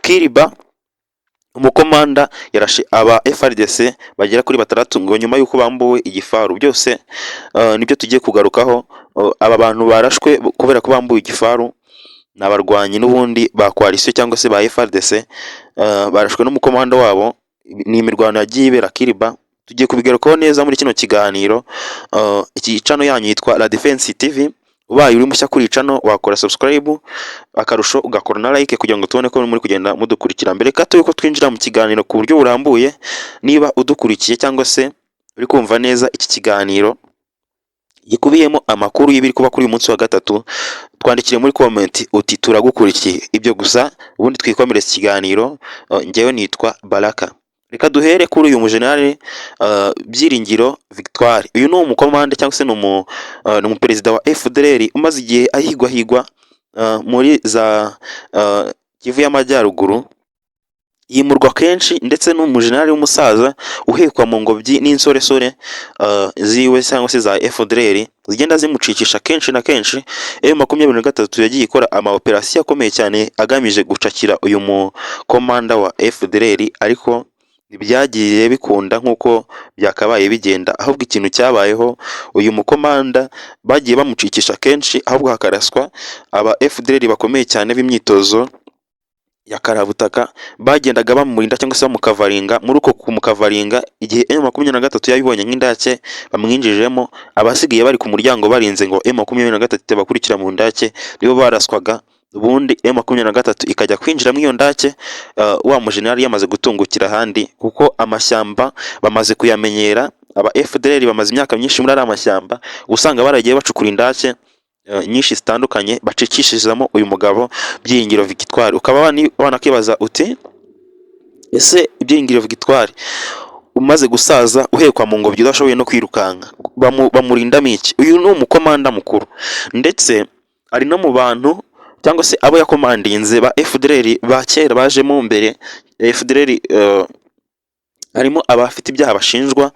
Kiriba umukomanda yarashe aba FRDC bagera kuri batandatu ngo nyuma yuko bambuwe igifaru. Byose nibyo tugiye kugarukaho. Aba bantu barashwe kubera ko bambuwe igifaru, n'abarwanyi n'ubundi ba coalition cyangwa se ba FRDC. Barashwe n'umukomanda wabo. Ni imirwano yagiye ibera Kiriba. Tugiye kubigarukaho neza muri kino kiganiro. Iki channel yanyu yitwa La Defense TV. Ubaye uri mushya kuri channel wakora subscribe, akarusho ugakora na like kugira ngo tubone ko muri kugenda mudukurikira. Mbere gato yuko twinjira mu kiganiro ku buryo burambuye, niba udukurikiye cyangwa se uri kumva neza iki kiganiro gikubiyemo amakuru y'ibiri kuba kuri uyu munsi wa gatatu, twandikire muri comment uti turagukurikiye. Ibyo gusa ubundi twikomereza ikiganiro. Ngewe nitwa Baraka. Reka duhere kuri uyu mujenerali Byiringiro Victoire. Uyu ni umukomande cyangwa se ni umuperezida wa FDLR umaze igihe ahigwa muri za Kivu y'Amajyaruguru. Yimurwa kenshi ndetse n'umujenerali w'umusaza uhekwa mu ngobyi n'insoresore ziwe cyangwa se za FDLR zigenda zimucikisha kenshi na kenshi. M23 yagiye ikora ama operation akomeye cyane agamije gucakira uyu mukomanda wa FDLR, ariko ntibyagiye bikunda nk'uko byakabaye bigenda. Ahubwo ikintu cyabayeho, uyu mukomanda bagiye bamucikisha kenshi, ahubwo hakaraswa aba FDLR bakomeye cyane b'imyitozo ya karabutaka bagendaga bamurinda cyangwa se bamukavaringa. Muri uko kumukavaringa, igihe M23 yabibonye nk'indake bamwinjijemo, abasigaye bari ku muryango barinze ngo M23 bakurikira mu ndake nibo baraswaga. Ubundi M23 ikajya kwinjira mu iyo ndake, wa mujenerali yamaze gutungukira handi, kuko amashyamba bamaze kuyamenyera. Aba FDLR bamaze imyaka myinshi muri ari amashyamba, usanga baragiye bacukura indake nyinshi zitandukanye bacikishizamo uyu mugabo Byiringiro Victoire. Ukaba wanakibaza uti ese Byiringiro Victoire umaze gusaza uhekwa mu ngobyi udashoboye no kwirukanka bamurindamo iki? Uyu ni umukomanda mukuru, ndetse ari no mu bantu cyangwa se abo yakomandinze ba FDLR ba kera bajemo mbere. FDLR harimo abafite ibyaha bashinjwa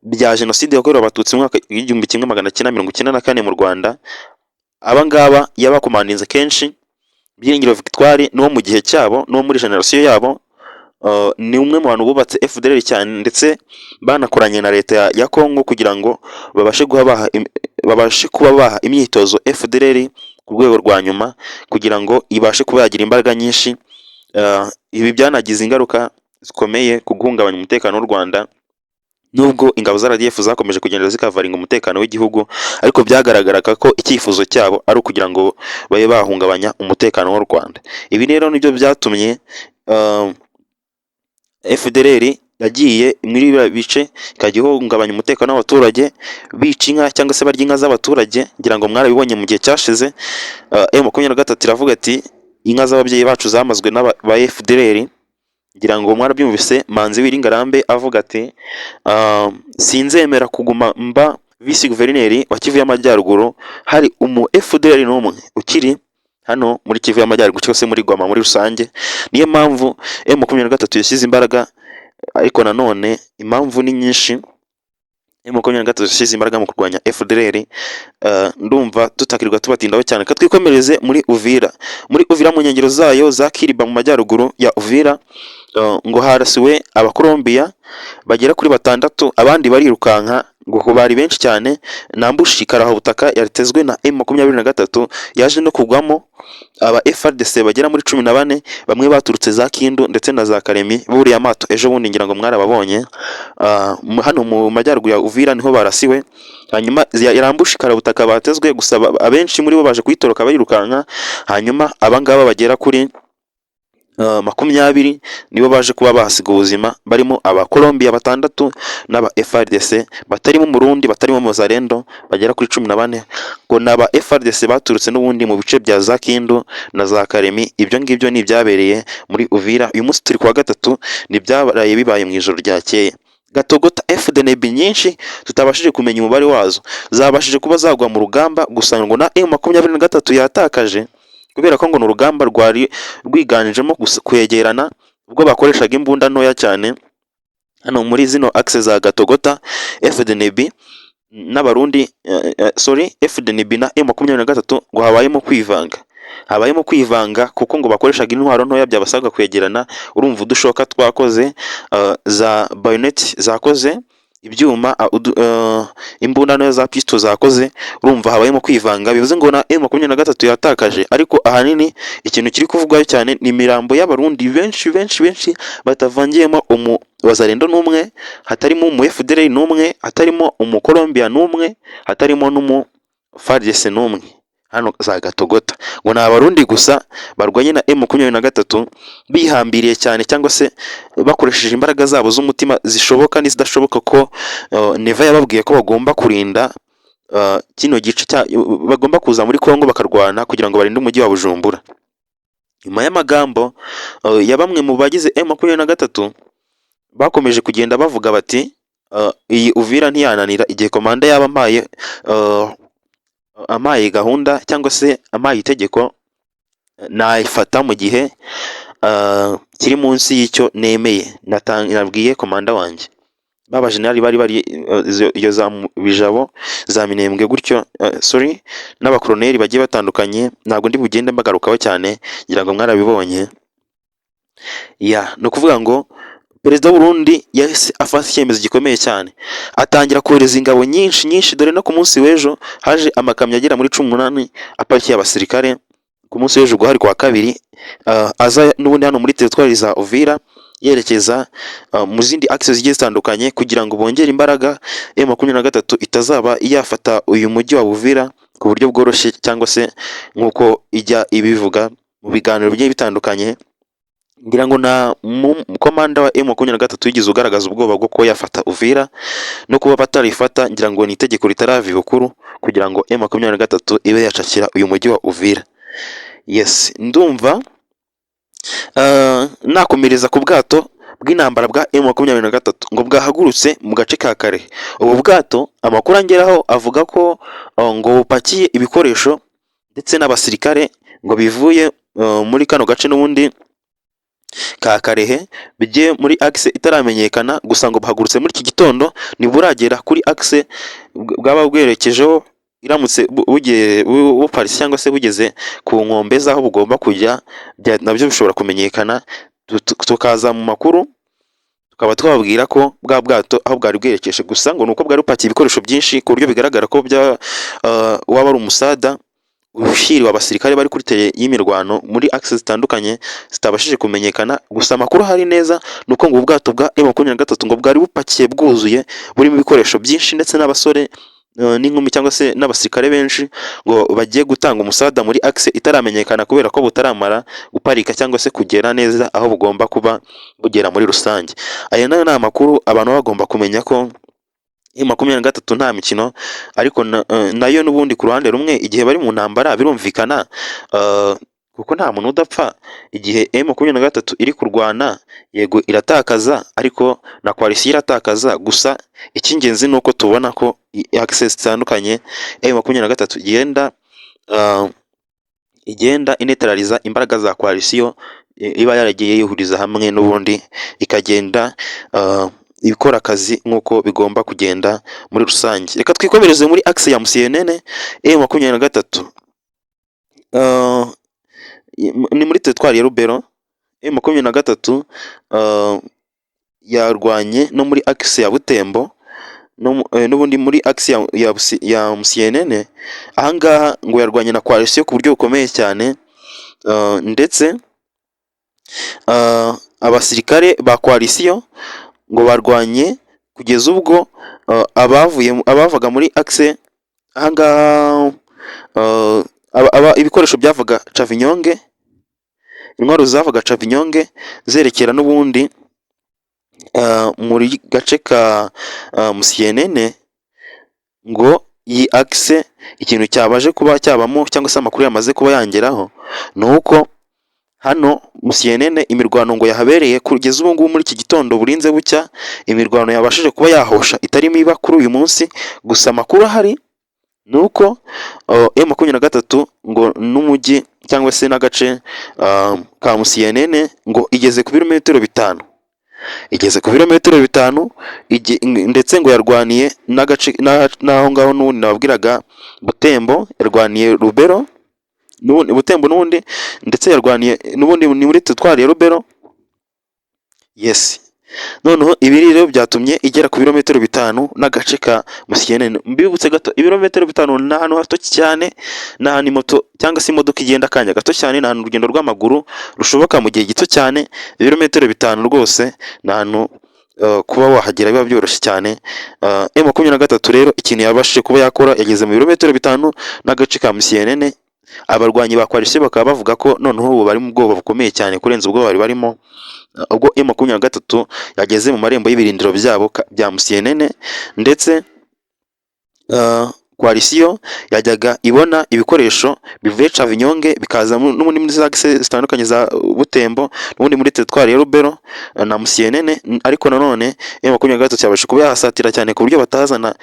bya jenoside yakorewe abatutsi mu mwaka w'igihumbi kimwe magana cyenda mirongo icyenda na kane mu Rwanda. Abangaba yabakomandinze kenshi. Byiringiro Victoire no mu gihe cyabo no muri generation yabo ni umwe mu bantu bubatse FDLR cyane, ndetse banakoranye na leta ya Kongo kugira ngo babashe kuba baha imyitozo FDLR ku rwego rwa nyuma, kugira ngo ibashe kuba yagira imbaraga nyinshi. Ibi byanagize ingaruka zikomeye ku guhungabanya umutekano w'u Rwanda, nubwo ingabo za RDF zakomeje kugenda zikavaringa umutekano w'igihugu, ariko byagaragaraga ko icyifuzo cyabo ari ukugira ngo babe bahungabanya umutekano w'u Rwanda. Ibi rero nibyo byatumye FDLR yagiye muri bice ikajya ihungabanya umutekano w'abaturage, bica inka cyangwa se barya inka z'abaturage. Ngira ngo mwarabibonye mu gihe cyashize. M23 iravuga ati inka z'ababyeyi bacu zamazwe n'aba FDLR. Ngira ngo mwarabyumvise Manzi Wiringarambe avuga ati sinzemera kuguma mba vice guverineri wa Kivu y'Amajyaruguru hari umu FDLR n'umwe ukiri hano muri Kivu y'Amajyaruguru cyangwa se muri Goma muri rusange. Niyo mpamvu M23 yashyize imbaraga, ariko nanone impamvu ni nyinshi. M23 yashyize imbaraga mu kurwanya FDLR. Ndumva tutakirirwa tubatindaho cyane, katwikomereze muri Uvira. Muri Uvira mu nkengero zayo za Kiriba mu majyaruguru ya Uvira, ngo harasiwe abakolombiya bagera kuri batandatu, abandi barirukanka ngo bari benshi cyane. Nambushi karahubutaka yaritezwe na M23 yaje no kugwamo aba FRDC bagera muri 14, bamwe baturutse za Kindu ndetse na za Karemi buriya amato ejo bundi. Ngira ngo mwarababonye hano mu majyaruguru ya Uvira niho barasiwe. Hanyuma yarambushi karahubutaka batezwe, gusa abenshi muri bo baje kwitoroka barirukanka. Hanyuma abangaba bagera kuri 20 nibo baje kuba bahasiga ubuzima, barimo aba Colombia batandatu n'aba FRDC batarimo Murundi, batarimo Mozarendo bagera kuri 14, ngo n'aba FRDC baturutse n'ubundi mu bice bya za Kindu na za Karemi. Ibyo ngibyo ni byabereye muri Uvira. Uyu munsi turi kwa gatatu, ni byabaraye bibaye mu ijoro ryakeye. Gatogota FDNB nyinshi tutabashije kumenya umubare wazo zabashije kuba zagwa mu rugamba, gusa ngo na M23 yatakaje kubera ko ngo n'urugamba rwari rwiganjemo kwegerana, ubwo bakoreshaga imbunda ntoya cyane. Hano muri zino axe za Gatogota FDNB n'abarundi FDNB na M23 ngo habayemo kwivanga. habayemo kwivanga kuko ngo bakoreshaga intwaro ntoya byabasabaga kwegerana. Urumva udushoka twakoze, za bayonet zakoze, ibyuma, imbunda ntoya za pisto zakoze. Urumva habayemo kwivanga, bivuze ngo na M23 yatakaje. Ariko ahanini ikintu kiri kuvugwaho cyane ni imirambo y'abarundi benshi batavangiyemo wazalendo n'umwe, hatarimo umu FDLR n'umwe, hatarimo umu Colombia n'umwe, hatarimo n'umu FARDC n'umwe. Hano za Gatogota ngo ni abarundi gusa barwanye na M23 bihambiriye cyane, cyangwa se bakoresheje imbaraga zabo z'umutima zishoboka n'izidashoboka, ko Neva yababwiye ko bagomba kurinda kino gice bagomba kuza muri Kongo bakarwana kugira ngo barinde umujyi wa Bujumbura. Nyuma y'amagambo ya bamwe mu bagize M23 bakomeje kugenda bavuga bati iyi Uvira ntiyananira igihe komanda yaba amaye gahunda cyangwa se amaye itegeko nayifata mu gihe kiri munsi y'icyo nemeye nabwiye komanda wanjye. Baba generali bari iyo za Bijabo, za Minembwe gutyo, n'abakoloneli bagiye batandukanye, ntabwo ndi bugende mbagarukaho cyane, ngira ngo mwarabibonye. No kuvuga ngo Perezida w'u Burundi yahise afata icyemezo gikomeye cyane, atangira kohereza ingabo nyinshi, dore no ku munsi w'ejo haje amakamyo agera muri 18 apakiye abasirikare. Ku munsi w'ejo guhari kwa kabiri, aza n'ubundi hano muri teritwari za Uvira yerekeza mu zindi access zigiye zitandukanye kugira ngo bongere imbaraga. M23 itazaba yafata uyu mujyi wa Uvira ku buryo bworoshye, cyangwa se nk'uko ijya ibivuga mu biganiro bigiye bitandukanye. Ngira ngo na komanda wa M23 yigize ugaragaza ubwoba bwo ko yafata Uvira no kuba batarifata. Ngira ngo ni itegeko ritaravi bukuru kugira ngo M23 ibe yacakira uyu mujyi wa Uvira. Yes, ndumva nakomereza ku bwato bw'intambara bwa M23 ngo bwahagurutse mu gace ka Kare. Ubu bwato amakuru angeraho avuga ko ngo bupakiye ibikoresho ndetse n'abasirikare ngo bivuye muri kano gace n'ubundi ka Karehe bigiye muri axe itaramenyekana, gusa ngo bahagurutse muri iki gitondo niburagera kuri axe bwaba bwerekejeho, iramutse buparisi cyangwa se bugeze ku nkombe z'aho bugomba kujya, nabyo bishobora kumenyekana. Tukaza mu makuru tukaba twababwira ko bwa bwato aho bwari bwerekeje, gusa ngo nuko bwari bupakiye ibikoresho byinshi ku buryo bigaragara ko waba ari umusada ushyiriwe abasirikare bari kuri tere y'imirwano muri access zitandukanye zitabashije kumenyekana. Gusa amakuru hari neza nuko ngo ubwato bwa M23 ngo bwari bupakiye bwuzuye, burimo ibikoresho byinshi ndetse n'abasore n'inkumi cyangwa se n'abasirikare benshi ngo bagiye gutanga umusada muri axe itaramenyekana, kubera ko butaramara guparika cyangwa se kugera neza aho bugomba kuba bugera muri rusange. Aya nayo ni amakuru abantu bagomba kumenya ko M23 nta mikino, ariko nayo n'ubundi ku ruhande rumwe igihe bari mu ntambara birumvikana, kuko nta muntu udapfa. Igihe M23 iri kurwana, yego iratakaza, ariko na coalition iratakaza. Gusa icy'ingenzi nuko tubona ko access zitandukanye M23 igenda inetraliza imbaraga za coalition iba yaragiye yihuriza hamwe, n'ubundi ikagenda ibikora akazi nk'uko bigomba kugenda muri rusange. Reka twikomereze muri axe ya MCNN. M23 ni muri teritwari ya Rubero. M23 yarwanye no muri axe ya Butembo, n'ubundi muri axe ya MCNN. Ahangaha ngo yarwanye na coalition ku buryo bukomeye cyane, ndetse abasirikare ba coalition ngo barwanye kugeza ubwo abavaga muri axe ahangaha, ibikoresho byavaga Cavinyonge, intwaro zavaga Cavinyonge zerekera n'ubundi muri gace ka MCNN. Ngo iyi axe ikintu cyabaje kuba cyabamo cyangwa se amakuru yamaze kuba yangeraho nuko hano MCNN imirwano ngo yahabereye kugeza ubu ngubu muri iki gitondo burinze bucya. Imirwano yabashije kuba yahosha itari miba kuri uyu munsi, gusa amakuru ahari nuko M23 ngo n'umujyi cyangwa se n'agace ka MCNN ngo igeze ku birometero 5, igeze ku birometero 5, ndetse ngo yarwaniye n'agace naho ngaho n'ubundi nababwiraga Butembo, yarwaniye Rubero, n'ubundi Butembo n'ubundi, ndetse yarwaniye n'ubundi ni muri teritwari ya Rubero. Yes. Noneho ibi rero byatumye igera ku birometero 5 n'agace ka Musienene. Mbibutse gato, ibirometero 5 ni ahantu hato cyane, ni ahantu moto cyangwa se imodoka igenda akanya gato cyane, ni ahantu urugendo rw'amaguru rushoboka mu gihe gito cyane. Ibirometero 5 rwose ni ahantu kuba wahagera biba byoroshye cyane. M23 rero ikintu yabashije kuba yakora, yageze mu birometero 5 n'agace ka Musienene. Abarwanyi ba Coalition bakaba bavuga ko noneho ubu bari mu bwoba bukomeye cyane kurenza ubwo bari barimo ubwo M23 yageze mu marembo y'ibirindiro byabo bya Musienene, ndetse Coalition yajyaga ibona ibikoresho bivuye Cavinyonge bikaza n'ubundi muri za gise zitandukanye za Butembo n'ubundi muri teritwari ya Rubero na Musienene, ariko nanone M23 cyabasha kuba yahasatira cyane ku buryo batazana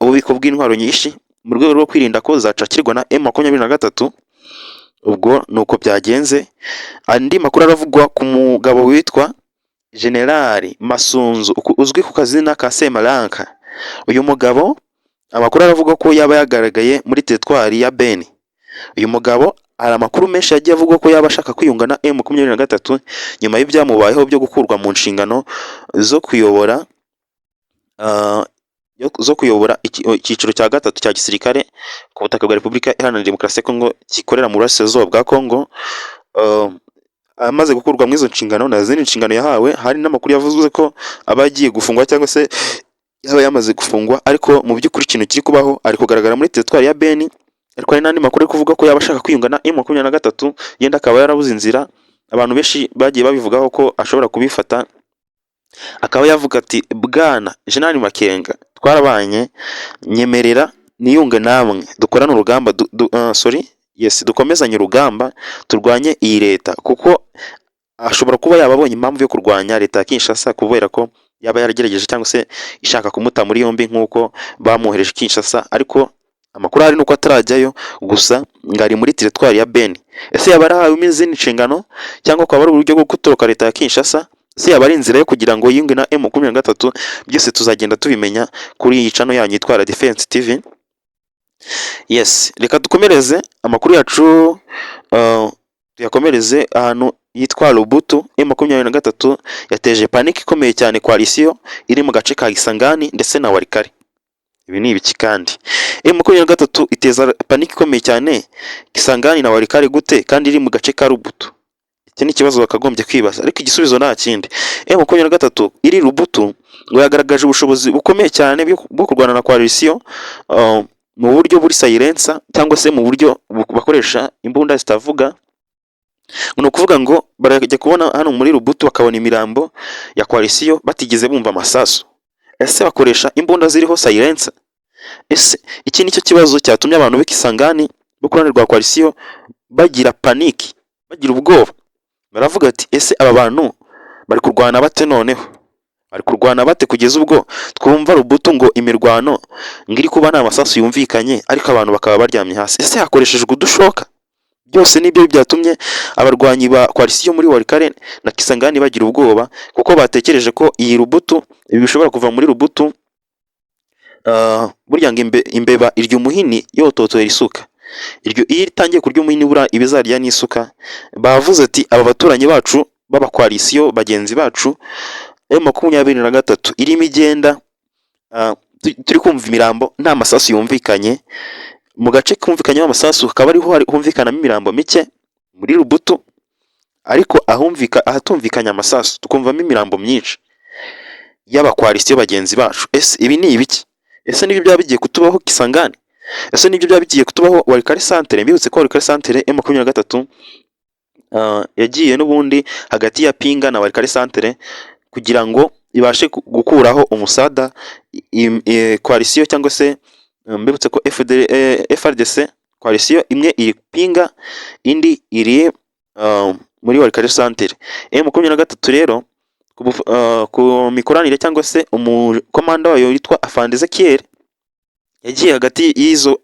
ububiko bw'intwaro nyinshi mu rwego rwo kwirinda ko zacakirwa na M23. Ubwo nuko byagenze. Andi makuru aravugwa ku mugabo witwa General Masunzu uzwi ku kazina ka Semalanka. Uyu mugabo amakuru aravuga ko yaba yagaragaye muri teritwari ya Beni. Uyu mugabo hari amakuru menshi yagiye avuga ko yaba ashaka kwiyunga na M23 nyuma y'ibyamubayeho byo gukurwa mu nshingano zo kuyobora icyiciro cya gatatu cya gisirikare ku butaka bwa Repubulika Iharanira Demokarasi ya Kongo gikorera mu burasirazuba bwa Kongo. Amaze gukurwa mu izo nshingano na zindi nshingano yahawe, hari n'amakuru yavuze ko abagiye gufungwa cyangwa se yaba yamaze gufungwa, ariko mu by'ukuri ikintu kiri kubaho ari kugaragara muri teritwari ya Beni. Ariko hari n'andi makuru ari kuvuga ko yaba ashaka kwiyunga na M23, yenda akaba yarabuze inzira. Abantu benshi bagiye babivugaho ko ashobora kubifata, akaba yavuga ati bwana General Makenga, twarabanye, nyemerera niyunge namwe dukorane urugamba dukomezanye urugamba turwanye iyi leta, kuko ashobora kuba yababonye impamvu yo kurwanya leta ya Kinshasa kubera ko yaba yaragerageje cyangwa se ishaka kumuta muri yombi nk'uko bamwohereje Kinshasa. Ariko amakuru hari nuko atarajyayo, gusa ngari muri teritwari ya Beni. Ese yaba arahawe izindi nshingano cyangwa ko ari uburyo bwo gutoroka leta ya Kinshasa? Se yaba ari inzira yo kugira ngo yiyunge na M23? Byose tuzagenda tubimenya kuri iyi channel yanyu yitwa Defense TV. Yes, reka dukomereze amakuru yacu, tuyakomereze ahantu yitwa Lubutu. M23 yateje panic ikomeye cyane Coalition iri mu gace ka Gisangani ndetse na Walikare. Ibi ni ibiki kandi? M23 iteza panic ikomeye cyane Gisangani na Walikare gute kandi iri mu gace ka Lubutu? Iki ni ikibazo bakagombye kwibaza, ariko igisubizo nta kindi. M23 iri Lubutu ngo yagaragaje ubushobozi bukomeye cyane bwo kurwana na Coalition mu buryo buri silencer cyangwa se mu buryo bakoresha imbunda zitavuga. Ni ukuvuga ngo barajya kubona hano muri Lubutu bakabona imirambo ya Coalition batigeze bumva amasasu. Ese bakoresha imbunda ziriho silencer? Ese iki nicyo kibazo cyatumye abantu b'Ikisangani bo kuranirwa Coalition bagira panic, bagira ubwoba. Baravuga ati ese aba bantu bari kurwana bate? Noneho bari kurwana bate kugeza ubwo twumva Lubutu ngo imirwano ngiri kuba nta masasu yumvikanye ariko abantu bakaba baryamye hasi? Ese hakoreshejwe udushoka? Byose nibyo byatumye abarwanyi ba Coalition muri Walikare na Kisangani bagira ubwoba, kuko batekereje ko iyi Lubutu ibi bishobora kuva muri Lubutu. Burya ngo imbeba irya umuhini yototoye isuka. Iryo iyo itangiye kurya umuhini bura ibizarya n'isuka. Bavuze ati aba baturanyi bacu baba Coalition bagenzi bacu M23 irimo igenda, turi kumva imirambo nta masasu yumvikanye. Mu gace kumvikanye amasasu akaba ariho humvikanamo imirambo mike muri Lubutu, ariko ahatumvikanya amasasu tukumvamo imirambo myinshi y'aba Coalition bagenzi bacu. Ese ibi ni ibiki? Ese nibyo byaba bigiye kutubaho Kisangani? Ese nibyo byaba bigiye kutubaho Walikare Centre? Mbibutse ko Walikare Centre M23 yagiye n'ubundi hagati ya Pinga na Walikare Centre kugira ngo ibashe gukuraho umusada Coalition cyangwa se mbibutse ko FRDC Coalition imwe iri Pinga indi iri muri Walikare Centre. M23 rero ku mikoranire cyangwa se umukomanda wayo yitwa Afande Ezekiel yagiye hagati y'izo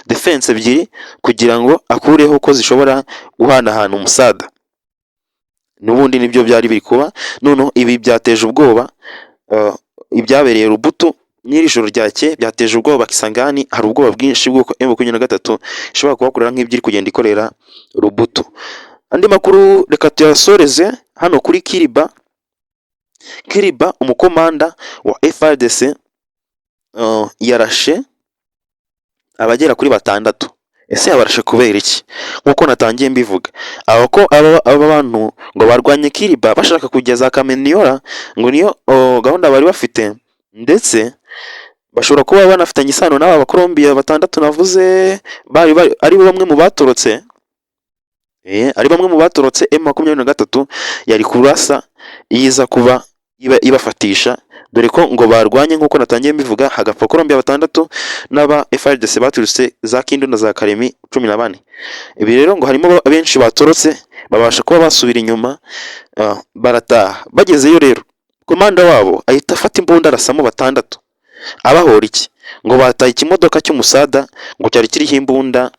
defense ebyiri kugira ngo akureho ko zishobora guhanahana umusada. Nubundi nibyo byari biri kuba. Noneho ibi byateje ubwoba ibyabereye Lubutu n'iri joro ryakeye byateje ubwoba Kisangani. Hari ubwoba bwinshi bw'uko M23 ishobora kubakorera nk'ibyo iri kugenda ikorera Rubutu. Andi makuru reka tuyasoreze hano kuri Kiriba umukomanda wa FARDC yarashe abagera kuri 6. Ese yabarashe kubera iki? Nkuko natangiye mbivuga, aba bantu ngo barwanye Kiriba bashaka kugeza Kameniyora, ngo niyo gahunda bari bafite, ndetse bashobora kuba banafitanye isano n'aba Bakolombiya 6 navuze ari bamwe mu batorotse. Ari bamwe mu batorotse M23 yari kurasa yiza kuba ibafatisha, dore ko ngo barwanye nkuko natangiye mbivuga hagapfa Kolombiya 6 n'aba FARDC baturutse za Kindu na za Karemi 14. Ibi rero ngo harimo benshi batorotse babasha kuba basubira inyuma, barataha. Bagezeyo rero komanda wabo ahita afata imbunda arasamo 6. Abahora iki? Ngo bataye ikimodoka cy'umusada ngo cyari kiriho imbunda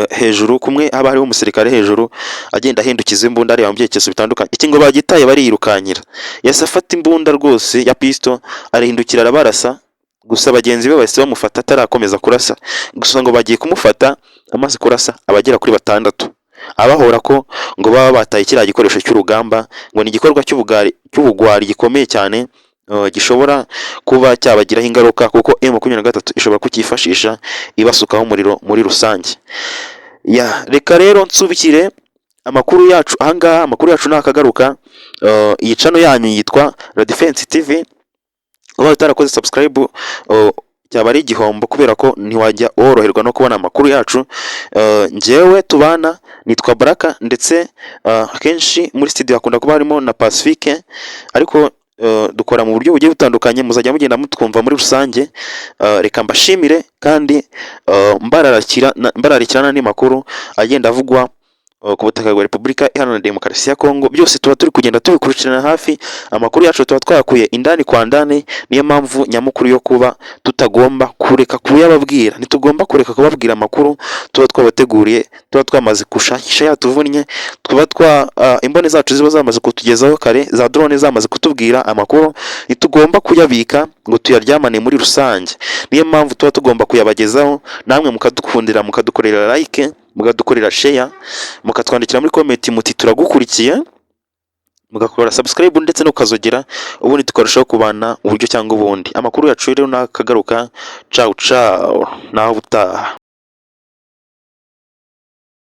hejuru, kumwe haba hariho umusirikare hejuru agenda ahindukiza imbunda areba mu byerekezo bitandukanye. Iki ngo bagitaye bariyirukanyira. Yase afata imbunda rwose ya pisto arahindukira arabarasa, gusa bagenzi be bahise bamufata atarakomeza kurasa. Gusa ngo bagiye kumufata amaze kurasa abagera kuri 6. Abahora ko ngo baba bataye kiriya gikoresho cy'urugamba, ngo ni igikorwa cy'ubugwari gikomeye cyane, gishobora kuba cyabagiraho ingaruka kuko M23 ishobora kukifashisha ibasukaho umuriro muri rusange. Reka rero nsubikire amakuru yacu ahangaha. Amakuru yacu nakagaruka. Iyi channel yanyu yitwa La Defense TV. Uba utarakoze subscribe cyaba ari igihombo, kubera ko ntiwajya woroherwa no kubona amakuru yacu. Njyewe tubana nitwa Baraka, ndetse akenshi muri studio hakunda kuba harimo na Pacifique, ariko dukora mu buryo bugiye butandukanye, muzajya mugenda mutwumva muri rusange. Reka mbashimire kandi mbararikirana n'andi makuru agenda avugwa ku butaka bwa Repubulika Iharanira Demokarasi ya Kongo. Byose tuba turi kugenda tubikurikirana hafi. Amakuru yacu tuba twayakuye indani kwa ndani, niyo mpamvu nyamukuru yo kuba tutagomba kureka kuyababwira. Ntitugomba kureka kubabwira amakuru tuba twabateguriye, tuba twamaze gushakisha yatuvunnye, tuba imbone zacu ziba zamaze kutugezaho kare, za drone zamaze kutubwira amakuru. Ntitugomba kuyabika ngo tuyaryamane muri rusange. Niyo mpamvu tuba tugomba kuyabagezaho, namwe mukadukundira, mukadukorera like, mukadukorera share, mukatwandikira muri comment muti turagukurikiye, mugakora subscribe ndetse no kazogera, ubundi tukarushaho kubana uburyo cyangwa ubundi. Amakuru yacu rero nakagaruka. Ciao naho butaha.